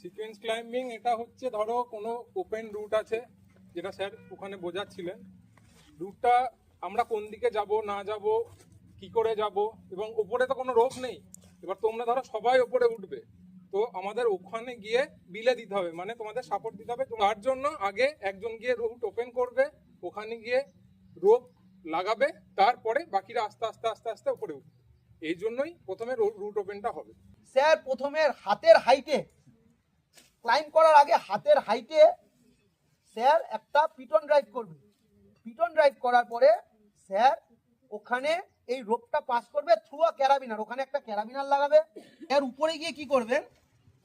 Sequence climbing এটা হচ্ছে ধরো কোনো ওপেন রুট আছে, যেটা স্যার ওখানে বোঝাচ্ছিলেন। রুটটা আমরা কোন দিকে যাব না যাব, কি করে যাব, এবং উপরে তো কোনো রোপ নেই। এবার তোমরা ধরো সবাই উপরে উঠবে, তো আমাদের ওখানে গিয়ে বিলে দিতে হবে, মানে তোমাদের সাপোর্ট দিতে হবে। তার জন্য আগে একজন গিয়ে রুট ওপেন করবে, ওখানে গিয়ে রোপ লাগাবে, তারপরে বাকিরা আস্তে আস্তে আস্তে আস্তে উপরে উঠবে। এই জন্যই প্রথমে রুট ওপেনটা হবে। স্যার প্রথমে হাতের হাইটে ক্লাইম্ব করার আগে হাতের হাইটে স্যার একটা পিটন ড্রাইভ করবে। পিটন ড্রাইভ করার পরে স্যার ওখানে এই রোপটা পাস করবে থ্রু আ ক্যারাবিনার, ওখানে একটা ক্যারাবিনার লাগাবে। এর উপরে গিয়ে কি করবেন,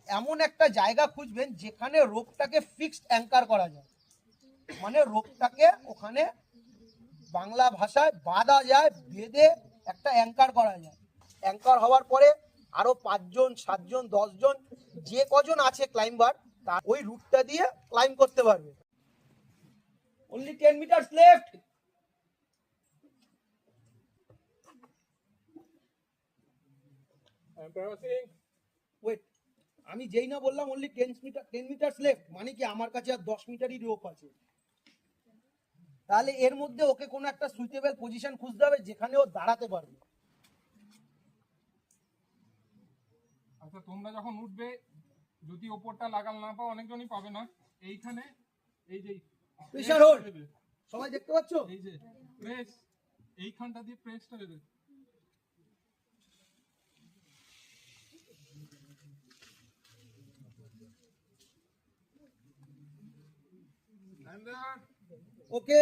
এমন একটা জায়গা খুঁজবেন যেখানে রোপটাকে ফিক্সড অ্যাঙ্কার করা যায়, মানে রোপটাকে ওখানে বাংলা ভাষায় বাঁধা যায়, বেঁধে একটা অ্যাঙ্কার করা যায়। অ্যাঙ্কার হওয়ার পরে আরো 5 জন 7 জন 10 জন যে কজন আছে ক্লাইম্বার তার ওই রুটটা দিয়ে ক্লাইম্ব করতে পারবে। only 10 meters left. Wait, আমি যেই না বললাম only 10 meters left, মানে কি আমার কাছে আর 10 মিটারই রোপ আছে। তাহলে এর মধ্যে ওকে কোনো একটা সুইটেবল পজিশন খুঁজতে হবে যেখানে ও দাঁড়াতে পারবে। আচ্ছা, তোমরা যখন উঠবে যদি ওপরটা লাগাল না পাও, অনেকজনই পাবে না, এইখানে এই যে প্রেসার হোল্ড সবাই দেখতে পাচ্ছ, এই যে প্রেস, এইখানটা দিয়ে প্রেসটা দেবে। ওকে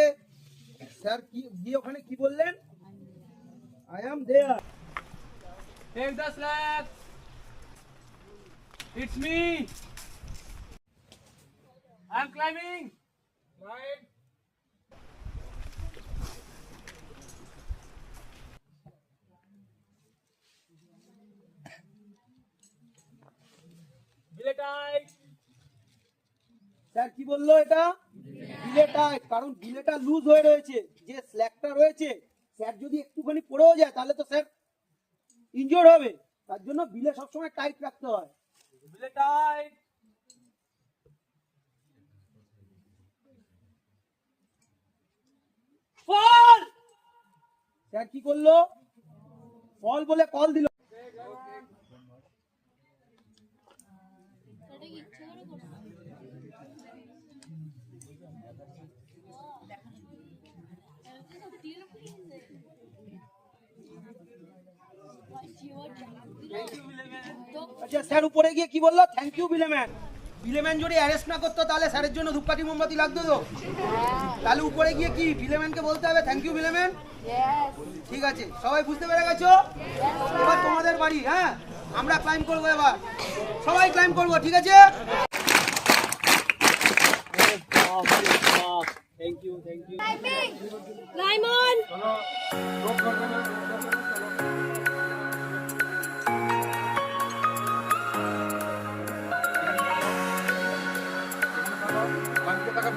স্যার কি গিয়ে ওখানে কি বললেন, I am there, Take the slab. It's me. I'm climbing. Right. Belay tight. Sir কি বললো, এটা বিলে টাইট, কারণ বিলেটা লুজ হয়ে রয়েছে, যে স্ল্যাকটা রয়েছে স্যার যদি একটুখানি পড়েও যায় তাহলে তো স্যার ইনজোর্ড হবে, তার জন্য বিলে সবসময় টাইট রাখতে হয়। Belay tight. Fall. স্যার কি করলো, ফল বলে কল দিল। আচ্ছা স্যার উপরে গিয়ে কি বললো, থ্যাংক ইউ বিলেম্যান। বিলেম্যান যদি অ্যারেস্ট না করতো তাহলে স্যারের জন্য ধূপকাঠি মোমবাতি লাগতো তো, তাহলে উপরে গিয়ে কি বিলেম্যানকে বলতে হবে থ্যাংক ইউ বিলেম্যান। ঠিক আছে, সবাই বুঝতে পেরে গেছো? এবার তোমাদের বাড়ি, হ্যাঁ আমরা ক্লাইম্ব করবো, এবার সবাই ক্লাইম্ব করবো, ঠিক আছে? Thank you. Thank you. Climb on. বাঁদিকে থাকা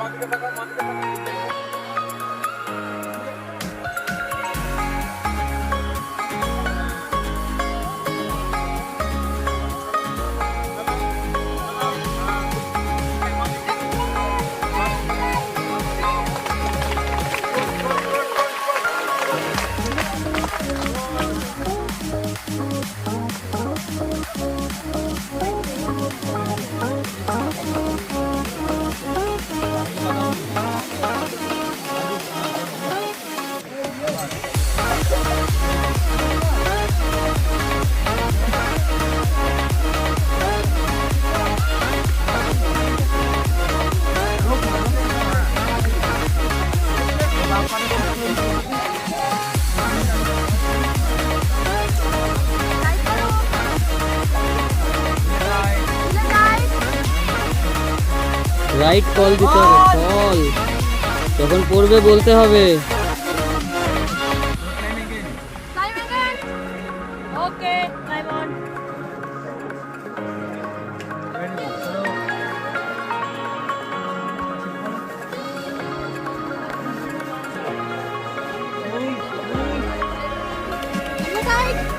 রাইট কল দিতে হবে, কল যখন পড়বে বলতে হবে। Climb again. Okay, climb on. Belay tight.